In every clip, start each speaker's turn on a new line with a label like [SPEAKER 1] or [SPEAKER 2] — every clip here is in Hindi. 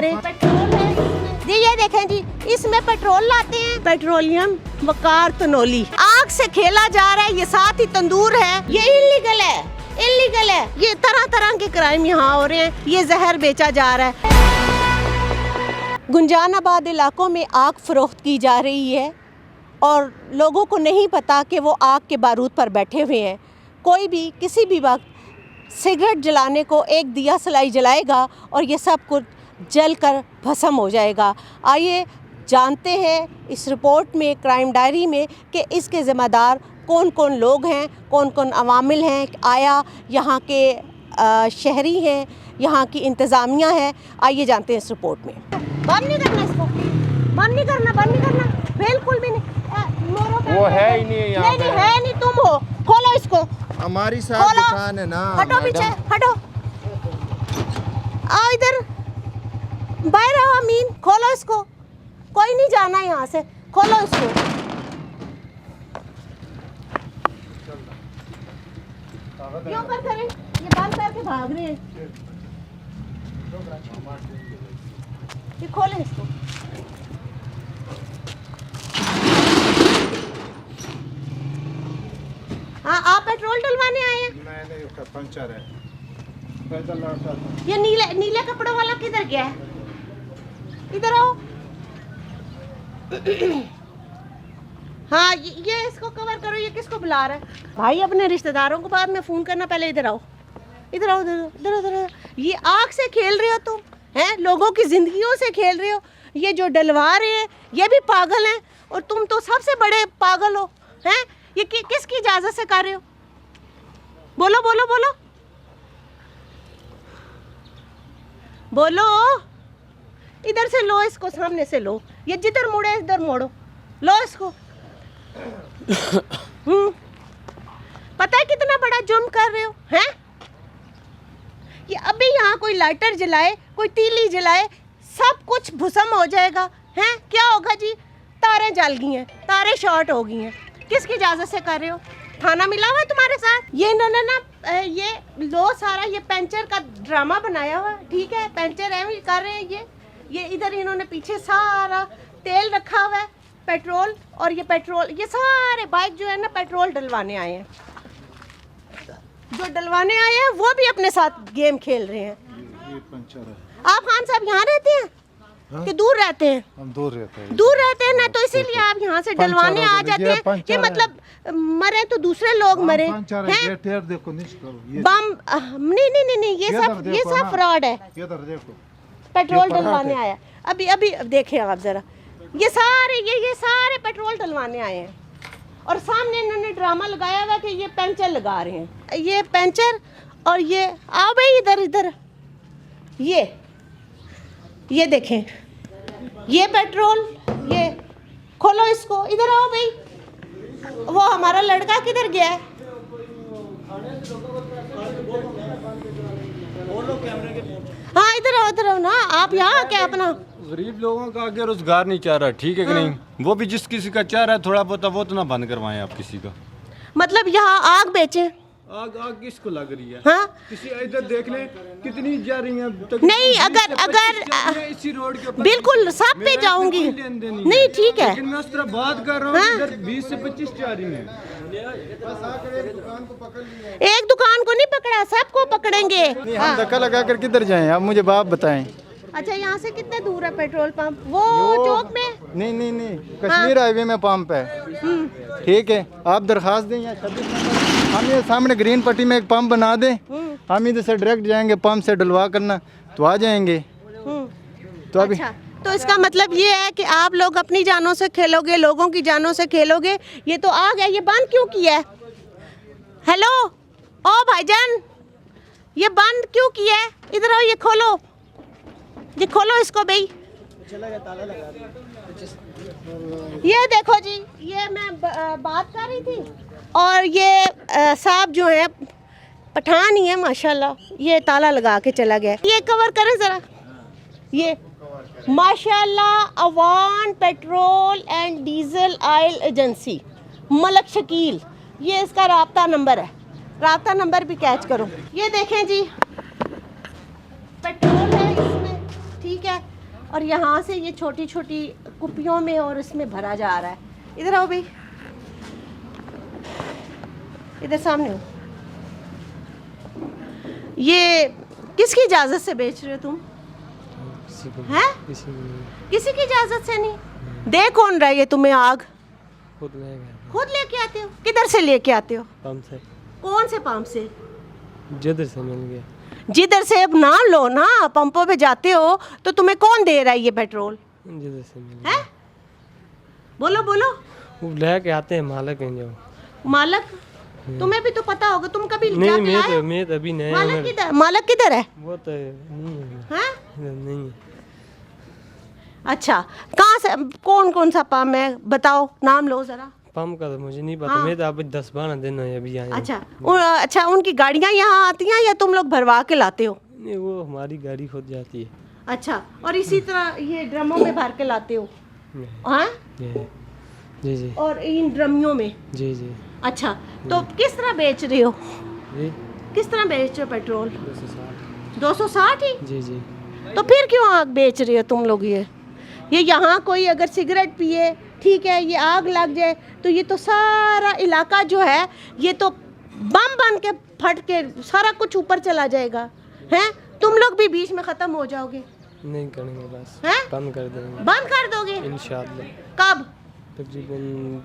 [SPEAKER 1] करें। पेट्रोल है जी, ये देखें जी, इसमें पेट्रोल लाते हैं, पेट्रोलियम वकार तनोली। आग से खेला जा रहा है, ये साथ ही तंदूर है, ये इलीगल है, इलीगल है। ये तरह तरह के क्राइम यहाँ हो रहे हैं, ये जहर बेचा जा रहा है। गुंजानाबाद इलाकों में आग फरोख्त की जा रही है और लोगों को नहीं पता कि वो आग के बारूद पर बैठे हुए हैं। कोई भी किसी भी वक्त सिगरेट जलाने को एक दिया सलाई जलाएगा और ये सब कुछ जल कर भस्म हो जाएगा। आइए जानते हैं इस रिपोर्ट में, क्राइम डायरी में, कि इसके ज़िम्मेदार कौन कौन लोग हैं, कौन कौन अवामिल हैं। आया यहाँ के शहरी हैं, यहाँ की इंतज़ामिया है। आइए जानते हैं इस रिपोर्ट में। बंद नहीं करना इसको, बंद नहीं करना, बंद नहीं करना, बिल्कुल भी नहीं।
[SPEAKER 2] वो है ही नहीं यहाँ पे।
[SPEAKER 1] नहीं है नहीं, तुम हो। खोलो इसको,
[SPEAKER 2] हमारी साथ दुकान है ना।
[SPEAKER 1] हटो पीछे, हटो, आओ इधर, बाहर आओ। अमीन, खोलो इसको, कोई नहीं जाना यहाँ से, खोलो इसको। क्यों कर करें, ये बंद करके भाग रहे हैं। ये खोलें इसको। हाँ, आप पेट्रोल डलवाने आए हैं?
[SPEAKER 2] नहीं, उसका पंचर है। पैदल लौटा था।
[SPEAKER 1] ये नीले कपड़ों वाला किधर गया है? इधर आओ। हाँ, ये इसको कवर करो। ये किसको बुला रहा है? भाई अपने रिश्तेदारों को बाद में फोन करना, पहले इधर आओ, इधर आओ, इधर इधर। ये आग से खेल रहे हो तुम, हैं? लोगों की जिंदगियों से खेल रहे हो। ये जो डलवा रहे हैं ये भी पागल हैं और तुम तो सबसे बड़े पागल हो, हैं? ये किसकी इजाजत से कर रहे हो? बोलो बोलो बोलो बोलो। इधर से लो इसको, सामने से लो। ये जिधर मुड़े इधर मोड़ो, लो इसको। पता है कितना बड़ा जुर्म कर रहे हो, हैं? ये अभी यहाँ कोई लाइटर जलाए, कोई तीली जलाए, सब कुछ भस्म हो जाएगा, हैं? क्या होगा जी? तारें जल गई हैं, तारें शॉर्ट हो गई हैं। किसकी इजाज़त से कर रहे हो? थाना मिला हुआ है तुम्हारे साथ? ये इन्होंने ना ये लो सारा ये पेंचर का ड्रामा बनाया हुआ, ठीक है? पेंचर है कर रहे हैं ये इधर इन्होंने पीछे सारा तेल रखा हुआ है, पेट्रोल, और ये पेट्रोल, ये सारे बाइक जो है ना पेट्रोल डलवाने आए हैं। जो डलवाने आए हैं वो भी अपने साथ गेम खेल रहे हैं।
[SPEAKER 2] ये पंचर है।
[SPEAKER 1] आप खान साहब यहाँ रहते हैं? हाँ? कि दूर रहते हैं?
[SPEAKER 2] हम दूर रहते हैं।
[SPEAKER 1] दूर रहते हैं ना, तो इसीलिए आप यहाँ से डलवाने आ जाते हैं। ये मतलब मरे तो दूसरे लोग मरे हैं।
[SPEAKER 2] देखो
[SPEAKER 1] बम नहीं, ये सब फ्रॉड है। पेट्रोल डलवाने आया अभी देखें आप जरा, ये सारे पेट्रोल डलवाने आए हैं और सामने इन्होंने ड्रामा लगाया हुआ कि ये पेंचर लगा रहे हैं। ये पेंचर और ये आओ भाई इधर ये देखें, ये पेट्रोल, ये खोलो इसको, इधर आओ भाई। वो हमारा लड़का किधर गया है? हाँ इधर आओ ना, आप यहाँ क्या अपना
[SPEAKER 3] गरीब लोगों का आगे रोजगार नहीं चाह रहा, ठीक है कि नहीं? वो भी जिस किसी का चाह रहा है थोड़ा बहुत, वो तो ना बंद करवाएं आप किसी का।
[SPEAKER 1] मतलब यहाँ आग बेचें?
[SPEAKER 3] आग किसको लग रही है?
[SPEAKER 1] हाँ?
[SPEAKER 3] किसी इधर देख ले कितनी जा रही है।
[SPEAKER 1] नहीं, अगर
[SPEAKER 3] इसी रोड के ऊपर
[SPEAKER 1] बिल्कुल सब पे जाऊंगी, नहीं ठीक है,
[SPEAKER 3] लेकिन मैं उस तरह बात कर रहा हूँ। इधर 20 से 25 जा रही है।
[SPEAKER 1] एक दुकान को नहीं पकड़ा, सबको पकड़ेंगे।
[SPEAKER 2] हम धक्का लगा कर किधर जाएं? आप मुझे बात बताएं।
[SPEAKER 1] अच्छा, यहाँ से कितने दूर है पेट्रोल पंप? वो चौक में?
[SPEAKER 2] नहीं, कश्मीर हाईवे में पंप है, ठीक है? आप दरखास्त दें या 26 नंबर, हम ये सामने ग्रीन पट्टी में एक पंप बना दें, हम इधर से डायरेक्ट जाएंगे, पंप से डलवा करना तो आ जाएंगे। तो अभी
[SPEAKER 1] अच्छा, तो इसका मतलब ये है कि आप लोग अपनी जानों से खेलोगे, लोगों की जानों से खेलोगे। ये तो आ गया, ये बंद क्यों किया है? हेलो ओ भाईजान, ये बंद क्यों किया है? इधर आओ, ये खोलो इसको भाई। ये देखो जी, ये मैं बात कर रही थी और ये साहब जो है पठान ही है माशाल्लाह, ये ताला लगा के चला गया। ये कवर करें ज़रा, ये Mashallah Awan petrol and diesel oil agency Malak Shakeel, ये इसका राब्ता नंबर है, राब्ता नंबर भी कैच करो। ये देखें जी, पेट्रोल है इसमें, ठीक है? और यहाँ से ये छोटी छोटी कुप्पियों में और इसमें भरा जा रहा है। इधर आओ भाई, इधर सामने हो। ये किसकी इजाज़त से बेच रहे हो तुम? हैं? किसी की इजाज़त से नहीं। दे कौन रहा है ये तुम्हें आग? खुद लेके आते हो? किधर से लेके आते हो?
[SPEAKER 4] पंप से।
[SPEAKER 1] कौन से पंप से?
[SPEAKER 4] जिधर से मिल गया।
[SPEAKER 1] जिधर से अब ना लो ना, पंपों पे जाते हो तो तुम्हें कौन दे रहा है ये पेट्रोल?
[SPEAKER 4] जिधर से मिल
[SPEAKER 1] है? बोलो बोलो।
[SPEAKER 4] वो लेके आते हैं मालिक हैं जो।
[SPEAKER 1] मालिक? तुम्हें भी तो पता होगा, तुम कभी
[SPEAKER 4] नहीं,
[SPEAKER 1] जाके
[SPEAKER 4] मैं
[SPEAKER 1] आए?
[SPEAKER 4] तो मैं तो अभी नया
[SPEAKER 1] मालिक
[SPEAKER 4] हूँ।
[SPEAKER 1] किधर? मालिक किधर है?
[SPEAKER 4] वो तो नहीं है,
[SPEAKER 1] हैं?
[SPEAKER 4] इधर नहीं है।
[SPEAKER 1] अच्छा, कहाँ से, कौन कौन सा पंप है बताओ, नाम लो जरा।
[SPEAKER 4] पंप का तो मुझे नहीं पता।
[SPEAKER 1] हाँ।
[SPEAKER 4] मैं तो अभी 10-12 दिन है अभी आया हूँ।
[SPEAKER 1] अच्छा उनकी गाड़ियाँ यहाँ आती हैं या तुम लोग भरवा के लाते हो?
[SPEAKER 4] नहीं, वो हमारी गाड़ी खुद जाती है।
[SPEAKER 1] अच्छा, और इसी तरह ये ड्रमों में भर के लाते हो? हाँ?
[SPEAKER 4] जी जी
[SPEAKER 1] और इन ड्रमियों में?
[SPEAKER 4] जी जी
[SPEAKER 1] अच्छा, तो किस तरह बेच रहे हो?
[SPEAKER 4] जी।
[SPEAKER 1] किस तरह बेच रहे हो पेट्रोल?
[SPEAKER 4] 260।
[SPEAKER 1] 260 ही?
[SPEAKER 4] जी जी।
[SPEAKER 1] तो फिर क्यों आग बेच रहे हो तुम लोग? ये यहाँ कोई अगर सिगरेट पिए, ठीक है, ये आग लग जाए तो ये तो सारा इलाका जो है ये तो बम बन के फट के सारा कुछ ऊपर चला जाएगा। हैं? तुम लोग भी बीच में ख़त्म हो जाओगे।
[SPEAKER 4] नहीं करेंगे, बस
[SPEAKER 1] हैं?
[SPEAKER 4] बंद कर देंगे
[SPEAKER 1] बंद कर दोगे?
[SPEAKER 4] इंशाल्लाह।
[SPEAKER 1] कब?
[SPEAKER 4] तकरीबन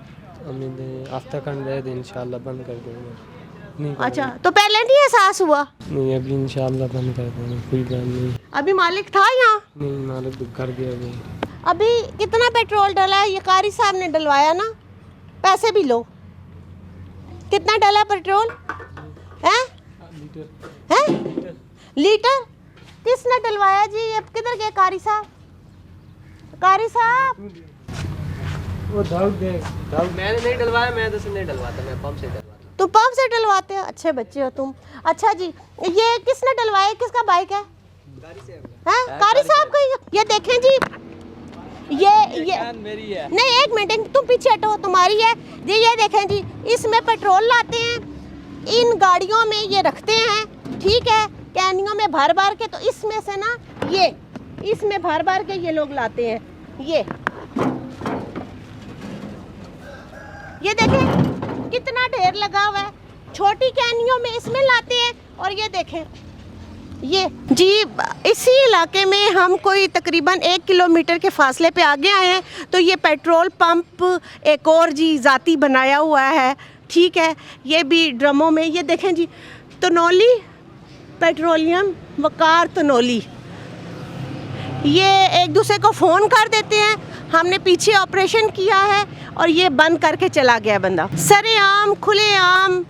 [SPEAKER 4] उम्मीद हफ्ता खंड रहे तो इंशाल्लाह बंद कर देंगे। नहीं करेंगे।
[SPEAKER 1] अच्छा, तो पहले नहीं एहसास हुआ?
[SPEAKER 4] नहीं, अभी इंशाल्लाह बंद कर देंगे, कोई बात नहीं।
[SPEAKER 1] अभी मालिक था यहाँ?
[SPEAKER 4] नहीं, मालिक तो घर गया अभी।
[SPEAKER 1] अभी कितना पेट्रोल डला है? ये कारी साहब ने डलवाया ना, पैसे भी लो। कितना डला पेट्रोल? हैं? हैं? लीटर? किसने डलवाया जी? ये किधर गए कारी साहब? कारी साहब,
[SPEAKER 4] वो दाऊद
[SPEAKER 5] मैंने नहीं डलवाया, मैं तो नहीं डलवाता, मैं पंप से डलवाता।
[SPEAKER 1] तुम पंप से डलवाते हो? अच्छे बच्चे हो तुम। अच्छा जी, ये किसने डलवाया? किसका बाइक है? हैं? कारी साहब का? ये देखें जी, ये
[SPEAKER 5] मेरी है।
[SPEAKER 1] नहीं, एक मिनट, तुम पीछे हटो, तुम्हारी है जी। ये देखें जी, इसमें पेट्रोल लाते हैं, इन गाड़ियों में ये रखते हैं, ठीक है, कैनियों में भर भर के, तो इसमें से ना ये इसमें भर भर के ये लोग लाते हैं। ये देखें कितना ढेर लगा हुआ है, छोटी कैनियों में इसमें लाते हैं। और ये देखें ये जी, इसी इलाके में हम कोई तकरीबन 1 किलोमीटर के फासले पे आगे आए हैं तो ये पेट्रोल पंप एक और जी ज़ाती बनाया हुआ है, ठीक है। ये भी ड्रमों में, ये देखें जी, तनोली पेट्रोलियम वकार तनोली, ये एक दूसरे को फ़ोन कर देते हैं, हमने पीछे ऑपरेशन किया है और ये बंद करके चला गया बंदा। सरेआम खुलेआम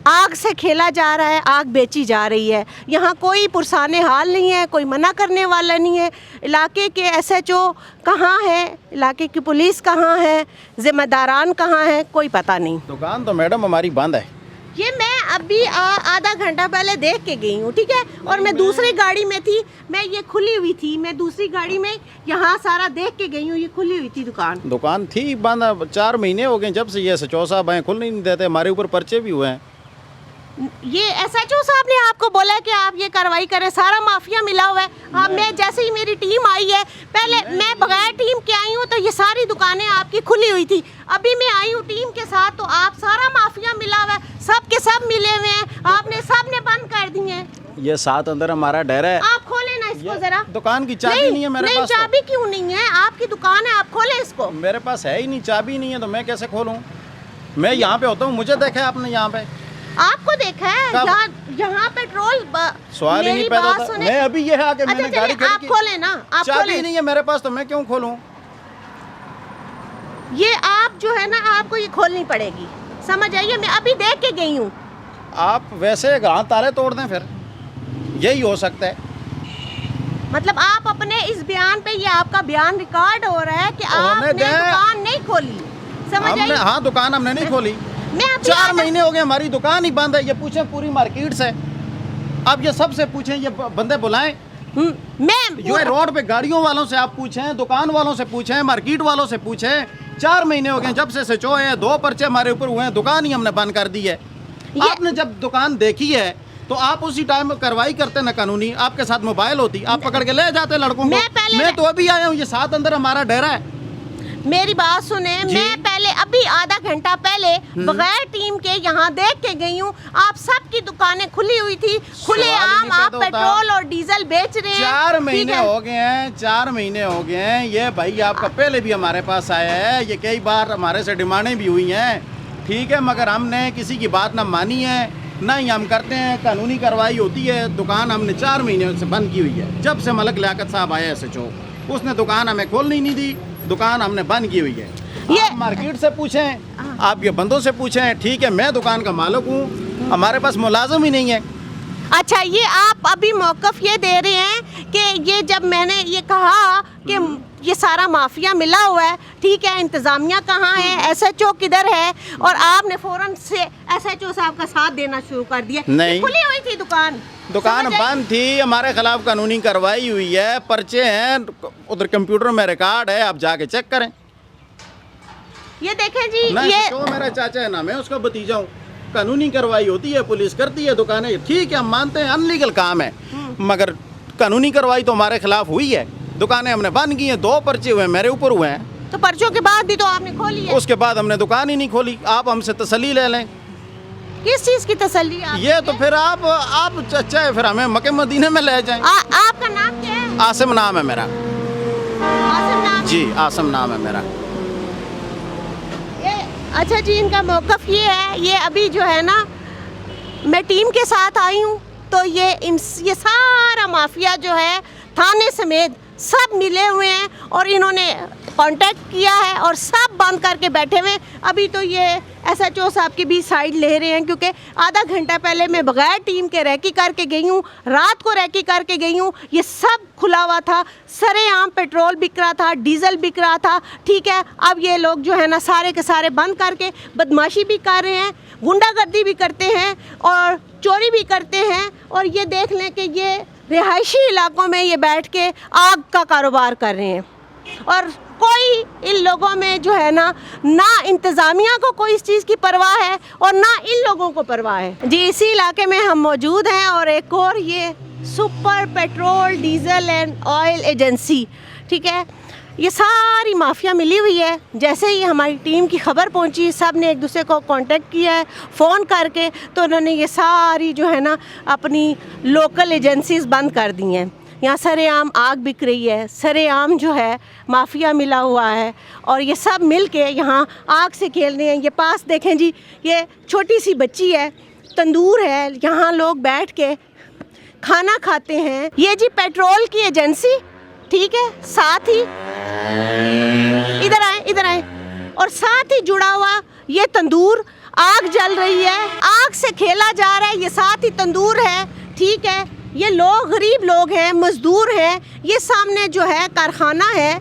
[SPEAKER 1] आग से खेला जा रहा है, आग बेची जा रही है। यहाँ कोई पुरसाने हाल नहीं है, कोई मना करने वाला नहीं है। इलाके के SHO कहाँ है, इलाके की पुलिस कहाँ है, ज़िम्मेदारान कहाँ है, कोई पता नहीं।
[SPEAKER 6] दुकान तो मैडम हमारी बंद है।
[SPEAKER 1] ये मैं अभी आधा घंटा पहले देख के गई हूँ, ठीक है, और मैं दूसरी गाड़ी में थी, मैं ये खुली हुई थी, मैं दूसरी गाड़ी में यहाँ सारा देख के गई हूँ, ये खुली हुई थी दुकान
[SPEAKER 6] थी बंद। 4 महीने हो गए जब से ये SHO साहब हैं, खुल नहीं देते, हमारे ऊपर पर्चे भी हुए हैं।
[SPEAKER 1] ये SHO साहब ने आपको बोला कि आप ये कार्रवाई करें, सारा माफिया मिला हुआ है। हाँ, मैं जैसे ही मेरी टीम आई है, पहले मैं बगैर टीम के आई हूँ तो ये सारी दुकानें आपकी खुली हुई थी, अभी मैं आई हूँ टीम के साथ तो आप सारा माफिया मिला हुआ है, सब के सब मिले हुए हैं, आपने सब ने बंद कर दिए हैं।
[SPEAKER 6] ये साथ अंदर हमारा डर है।
[SPEAKER 1] आप खोले ना इसको जरा।
[SPEAKER 6] दुकान की चाबी नहीं है मेरे पास।
[SPEAKER 1] चाबी क्यों नहीं है? आपकी दुकान है, आप खोले इसको।
[SPEAKER 6] मेरे पास है ही नहीं, चाबी नहीं है तो मैं कैसे खोलूँ? मैं यहाँ पे होता हूँ, मुझे देखा है आपने यहाँ पे?
[SPEAKER 1] आपको देखा है? यहाँ पेट्रोल
[SPEAKER 6] सवाल ही नहीं पैदा होता। मैं अभी ये आके मैंने गाड़ी खड़ी
[SPEAKER 1] आप
[SPEAKER 6] की।
[SPEAKER 1] खोले ना, आप
[SPEAKER 6] चाबी
[SPEAKER 1] खोले।
[SPEAKER 6] नहीं है मेरे पास तो मैं क्यों खोलूं?
[SPEAKER 1] ये आप जो है ना, आपको ये खोलनी पड़ेगी, समझ आइए। मैं अभी देख के गई हूँ।
[SPEAKER 6] आप वैसे हाथ ताले तोड़ दें, फिर यही हो सकता है।
[SPEAKER 1] मतलब आप अपने इस बयान पे, ये आपका बयान रिकॉर्ड हो रहा है कि आपने दुकान नहीं खोली, समझ आइए।
[SPEAKER 6] हाँ, दुकान हमने नहीं खोली।
[SPEAKER 1] मैं
[SPEAKER 6] 4 महीने हो गए हमारी दुकान ही बंद है। ये पूछें पूरी मार्केट से, अब ये सबसे पूछें, ये बंदे बुलाएं।
[SPEAKER 1] मैं
[SPEAKER 6] जो है रोड पे गाड़ियों वालों से आप पूछें, दुकान वालों से पूछें, मार्केट वालों से पूछें। 4 महीने हो गए जब से SHO है, 2 पर्चे हमारे ऊपर हुए हैं, दुकान ही हमने बंद कर दी है। आपने जब दुकान देखी है तो आप उसी टाइम कार्रवाई करते ना कानूनी, आपके साथ मोबाइल होती, आप पकड़ के ले जाते लड़कों को। मैं तो अभी आया हूँ, ये साथ अंदर हमारा डेरा है।
[SPEAKER 1] मेरी बात सुने, मैं पहले अभी आधा घंटा पहले बगैर टीम के यहाँ देख के गई हूँ, आप सबकी दुकानें खुली हुई थी, खुले आम आप पेट्रोल और डीजल बेच रहे हैं।
[SPEAKER 6] 4 महीने हो गए हैं, 4 महीने हो गए हैं। ये भाई आपका पहले भी हमारे पास आया है, ये कई बार हमारे से डिमांडें भी हुई हैं, ठीक है, मगर हमने किसी की बात ना मानी है, ना ही हम करते हैं। कानूनी कार्रवाई होती है। दुकान हमने 4 महीने से बंद की हुई है। जब से मलक लियाकत साहब आए SHO, उसने दुकान हमें खोलनी नहीं दी, दुकान हमने बंद की हुई है। आप मार्केट से पूछें, आप ये बंदों से पूछें, ठीक है, मैं दुकान का मालिक हूँ, हमारे पास मुलाजिम ही नहीं है।
[SPEAKER 1] अच्छा, ये आप अभी मौक़िफ़ ये दे रहे हैं कि ये जब मैंने ये कहा कि ये सारा माफिया मिला हुआ है, ठीक है, इंतज़ामिया कहाँ है, SHO किधर है, और आपने फ़ौरन से SHO साहब का साथ देना शुरू कर दिया।
[SPEAKER 6] नहीं,
[SPEAKER 1] खुली हुई थी दुकान
[SPEAKER 6] बंद थी, हमारे खिलाफ कानूनी कार्रवाई हुई है, पर्चे हैं, उधर कंप्यूटर में रिकॉर्ड है, आप जाके चेक करें।
[SPEAKER 1] ये देखें जी,
[SPEAKER 6] ये तो मेरा चाचा है ना, मैं उसका भतीजा हूँ। कानूनी कार्रवाई होती है, पुलिस करती है, दुकानें, ठीक है, हम मानते हैं अनलीगल काम है, मगर कानूनी कार्रवाई तो हमारे खिलाफ हुई है। दुकानें हमने बंद की हैं, 2 पर्चे हुए मेरे ऊपर हुए हैं।
[SPEAKER 1] तो पर्चों के बाद भी तो आपने खोली है।
[SPEAKER 6] उसके बाद हमने दुकान ही नहीं खोली। आप हमसे तसल्ली ले लें।
[SPEAKER 1] किस चीज़ की तसल्ली?
[SPEAKER 6] ये तो फिर आप चाहे फिर हमें मक्के मदीने में ले जाएं।
[SPEAKER 1] आपका नाम क्या है?
[SPEAKER 6] आसिम नाम है मेरा।
[SPEAKER 1] आसिम नाम?
[SPEAKER 6] जी, आसिम नाम है मेरा।
[SPEAKER 1] अच्छा जी, इनका मौक़िफ़ ये है, ये अभी जो है ना, मैं टीम के साथ आई हूँ, तो ये सारा माफिया जो है थाने समेत सब मिले हुए हैं और इन्होंने कांटेक्ट किया है और सब बंद करके बैठे हुए। अभी तो ये SHO साहब की भी साइड ले रहे हैं, क्योंकि आधा घंटा पहले मैं बगैर टीम के रैकी करके गई हूँ, रात को रैकी करके गई हूँ, ये सब खुला हुआ था, सरेआम पेट्रोल बिक रहा था, डीजल बिक रहा था, ठीक है। अब ये लोग जो है ना सारे के सारे बंद करके बदमाशी भी कर रहे हैं, गुंडागर्दी भी करते हैं और चोरी भी करते हैं, और ये देख लें कि ये रिहायशी इलाकों में ये बैठ के आग का कारोबार कर रहे हैं। और कोई इन लोगों में जो है ना इंतज़ामिया को कोई इस चीज़ की परवाह है और ना इन लोगों को परवाह है। जी, इसी इलाके में हम मौजूद हैं और एक और ये super petrol diesel and oil agency, ठीक है, ये सारी माफिया मिली हुई है। जैसे ही हमारी टीम की खबर पहुंची, सब ने एक दूसरे को कांटेक्ट किया है फ़ोन करके, तो उन्होंने ये सारी जो है ना अपनी लोकल एजेंसीज़ बंद कर दी हैं। यहाँ सरेआम आग बिक रही है, सरेआम जो है माफिया मिला हुआ है, और ये सब मिल के यहाँ आग से खेल रहे हैं। ये पास देखें जी, ये छोटी सी बच्ची है, तंदूर है, यहाँ लोग बैठ के खाना खाते हैं। ये जी पेट्रोल की एजेंसी, ठीक है, साथ ही इधर आए, और साथ ही जुड़ा हुआ ये तंदूर, आग जल रही है, आग से खेला जा रहा है, ये साथ ही तंदूर है, ठीक है। ये लोग गरीब लोग हैं, मजदूर हैं, ये सामने जो है कारखाना है,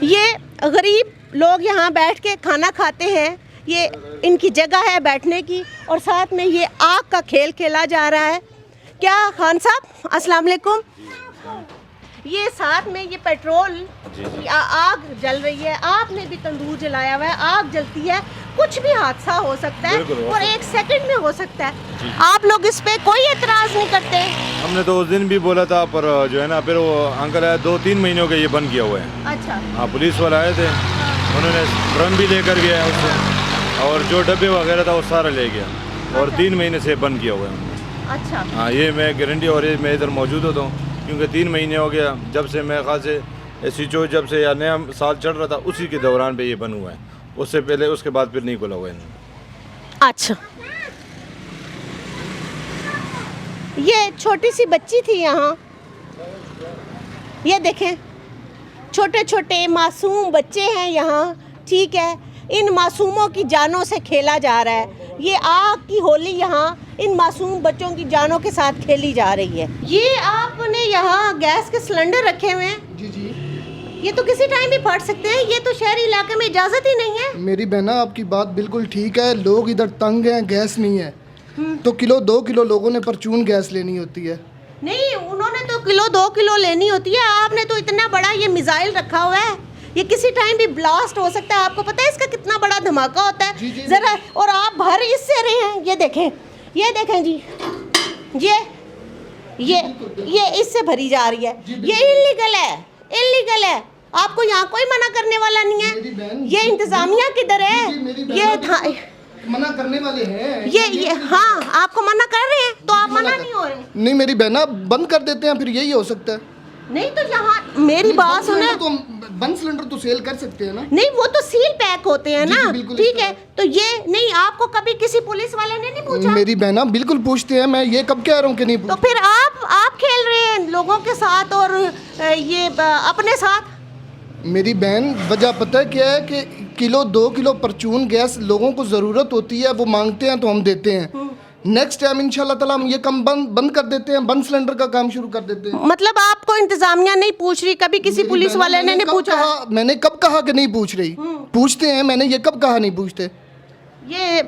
[SPEAKER 1] ये गरीब लोग यहाँ बैठ के खाना खाते हैं, ये इनकी जगह है बैठने की, और साथ में ये आग का खेल खेला जा रहा है। क्या खान साहब, अस्सलाम वालेकुम, ये साथ में ये पेट्रोल आग जल रही है, आपने भी तंदूर जलाया हुआ है, आग जलती है, कुछ भी हादसा हो सकता है और 1 सेकंड में हो सकता है। आप लोग इस पे कोई एतराज़ नहीं करते?
[SPEAKER 3] हमने तो उस दिन भी बोला था, पर जो है ना फिर वो अंकल आया, 2-3 महीनों के ये बंद किया हुआ है।
[SPEAKER 1] अच्छा।
[SPEAKER 3] हाँ, पुलिस वाले आए थे, उन्होंने ड्रम भी लेकर गया उससे, और जो डब्बे वगैरह था वो सारा ले गया, और 3 महीने से बंद किया हुआ है।
[SPEAKER 1] अच्छा।
[SPEAKER 3] हाँ, ये मैं गारंटी, और ये मैं इधर मौजूद होता हूँ, क्योंकि 3 महीने हो गया जब से मेरे ख्याल से SHO जब से या नया साल चल रहा था उसी के दौरान पे ये बंद हुआ है, उससे पहले उसके बाद फिर नहीं खुला हुआ है।
[SPEAKER 1] अच्छा, ये छोटी सी बच्ची थी यहाँ, ये देखें, छोटे छोटे मासूम बच्चे हैं यहाँ, ठीक है, इन मासूमों की जानों से खेला जा रहा है। ये आग की होली यहाँ इन मासूम बच्चों की जानों के साथ खेली जा रही है। ये आपने यहाँ गैस के सिलेंडर रखे हुए हैं?
[SPEAKER 7] जी जी।
[SPEAKER 1] ये तो किसी टाइम भी फट सकते हैं, ये तो शहरी इलाके में इजाज़त ही नहीं है।
[SPEAKER 7] मेरी बहना, आपकी बात बिल्कुल ठीक है, लोग इधर तंग हैं, गैस नहीं है, तो किलो 2 किलो लोगों ने परचून गैस लेनी होती है।
[SPEAKER 1] नहीं, उन्होंने तो किलो 2 किलो लेनी होती है, आपने तो इतना बड़ा ये मिसाइल रखा हुआ है, ये किसी टाइम भी ब्लास्ट हो सकता है। आपको पता है इसका कितना बड़ा धमाका होता है?
[SPEAKER 7] जी जी।
[SPEAKER 1] जरा, और आप भर इससे रहे हैं, ये देखें, ये देखें जी, ये इससे भरी जा रही है, ये इलीगल है। आपको यहाँ कोई मना करने वाला नहीं है। ये इंतजामिया किधर है? ये
[SPEAKER 7] मना करने वाले हैं
[SPEAKER 1] ये हाँ, आपको मना कर रहे हैं तो आप मना नहीं हो रहे।
[SPEAKER 7] नहीं मेरी बहना, बंद कर देते हैं, फिर यही हो सकता है।
[SPEAKER 1] नहीं तो यहाँ मेरी बात सुने,
[SPEAKER 7] तो बंद सिलेंडर तो सेल कर सकते हैं ना।
[SPEAKER 1] नहीं वो तो सील पैक होते हैं ना,
[SPEAKER 7] बिल्कुल
[SPEAKER 1] ठीक है। तो ये नहीं, आपको कभी किसी पुलिस वाले ने नहीं पूछा?
[SPEAKER 7] मेरी बहना बिल्कुल पूछते हैं, मैं ये कब कह रहा हूँ कि नहीं
[SPEAKER 1] तो फिर आप खेल रहे हैं लोगों के साथ और ये अपने साथ।
[SPEAKER 7] मेरी बहन, वजह पता है क्या है कि किलो 2 किलो परचून गैस लोगों को ज़रूरत होती है, वो मांगते हैं तो हम देते हैं। नेक्स्ट टाइम इंशाल्लाह ताला हम ये काम बंद कर देते हैं, बंद सिलेंडर का काम शुरू कर देते हैं।
[SPEAKER 1] मतलब आपको इंतजामिया नहीं पूछ रही? कभी किसी पुलिस वाले ने नहीं पूछा?
[SPEAKER 7] मैंने कब कहा कि नहीं पूछ रही? पूछते हैं, मैंने ये कब कहा नहीं पूछते?
[SPEAKER 1] ये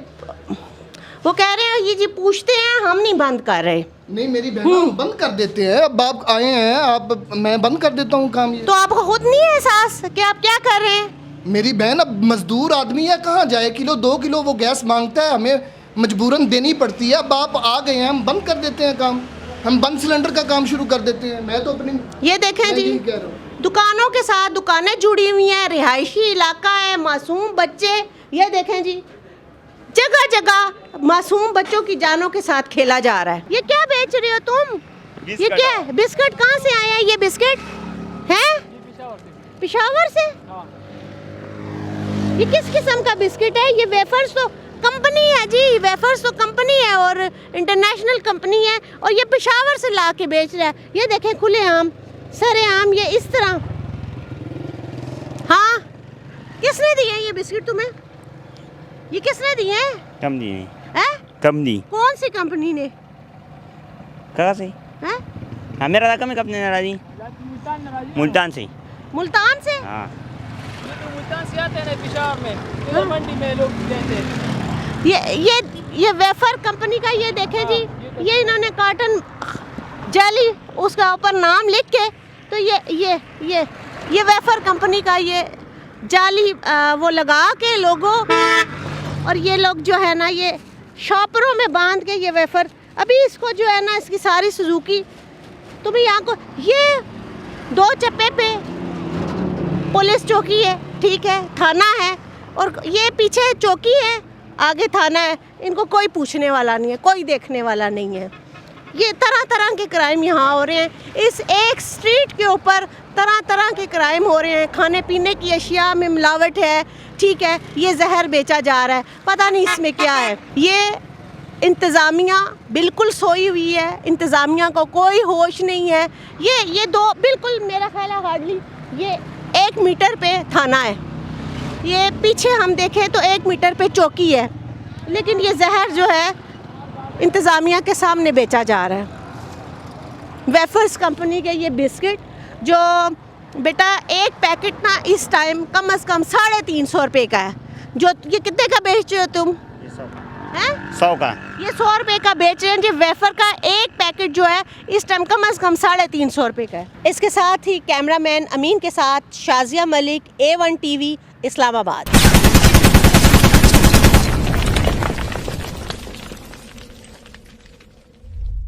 [SPEAKER 1] वो कह रहे हैं ये जी पूछते हैं, हम नहीं बंद कर रहे।
[SPEAKER 7] नहीं मेरी बहन, हम बंद कर देते हैं। अब आप आए हैं, मैं बंद कर देता हूँ काम ये।
[SPEAKER 1] तो आपको खुद नहीं है एहसास कि आप क्या कर रहे हैं?
[SPEAKER 7] मेरी बहन, अब मजदूर आदमी है, कहाँ जाए? किलो 2 किलो वो गैस मांगता है, हमें मजबूरन देनी पड़ती है। अब आप आ गए हैं, हम बंद कर देते हैं काम, हम बंद सिलेंडर का काम शुरू कर देते हैं। मैं तो अपनी
[SPEAKER 1] ये देखें जी, दुकानों के साथ दुकानें जुड़ी हुई हैं, रिहायशी इलाका है, मासूम बच्चे, ये देखें जी, जगह जगह मासूम बच्चों की जानों के साथ खेला जा रहा है। ये क्या बेच रहे हो तुम? ये क्या है? बिस्किट कहाँ से आया है ये बिस्किट? हैं? पेशावर से? ये किस किस्म का बिस्किट है? ये वेफर्स तो कंपनी है जी, वेफर्स तो कंपनी है और इंटरनेशनल कंपनी है, और ये पेशावर से ला के बेच रहा है। ये देखें, खुले आम, सरे आम, ये इस तरह। हाँ, किसने दिए ये बिस्किट तुम्हें? ये किसने दिए हैं?
[SPEAKER 8] कंपनी ने।
[SPEAKER 1] हैं?
[SPEAKER 8] कंपनी?
[SPEAKER 1] कौन सी कंपनी ने?
[SPEAKER 8] कहाँ से?
[SPEAKER 1] हैं?
[SPEAKER 8] हाँ, मेरा रकम है कंपनी नाराजी। मुल्तान से।
[SPEAKER 1] मुल्तान से?
[SPEAKER 8] हाँ।
[SPEAKER 5] मुल्तान से आते हैं पेशावर में, इधर मंडी में लोग देते हैं।
[SPEAKER 1] ये वेफर कंपनी का, ये देखें जी, ये इन्होंने कार्टन जाली उसका ऊपर नाम लिख के, तो ये वेफर कंपनी का ये जाली वो लगा के लोगों, और ये लोग जो है ना, ये शॉपरों में बांध के ये वेफर, अभी इसको जो है ना, इसकी सारी सुजुकी, तुम्हें यहाँ को, ये 2 चप्पे पे पुलिस चौकी है, ठीक है, थाना है, और ये पीछे चौकी है, आगे थाना है। इनको कोई पूछने वाला नहीं है, कोई देखने वाला नहीं है। ये तरह तरह के क्राइम यहाँ हो रहे हैं, इस एक स्ट्रीट के ऊपर तरह तरह के क्राइम हो रहे हैं। खाने पीने की अशिया में मिलावट है, ठीक है, ये जहर बेचा जा रहा है, पता नहीं इसमें क्या है। ये इंतज़ामिया बिल्कुल सोई हुई है, इंतज़ामिया को कोई होश नहीं है। ये 2 बिल्कुल, मेरा ख्याल है हार्डली ये 1 मीटर पे थाना है, ये पीछे हम देखें तो 1 मीटर पे चौकी है, लेकिन ये जहर जो है इंतज़ामिया के सामने बेचा जा रहा है। वेफर्स कंपनी के ये बिस्किट, जो बेटा एक पैकेट ना इस टाइम कम से कम 350 रुपये का है, जो ये कितने का बेच रहे हो तुम? 100 का। ये 100 रुपये का बेच रहे हैं जी। वेफर का एक पैकेट जो है इस टाइम कम से कम 350 रुपये का है। इसके साथ ही कैमरामैन अमीन के साथ शाजिया मलिक, A1 TV, इस्लामाबाद।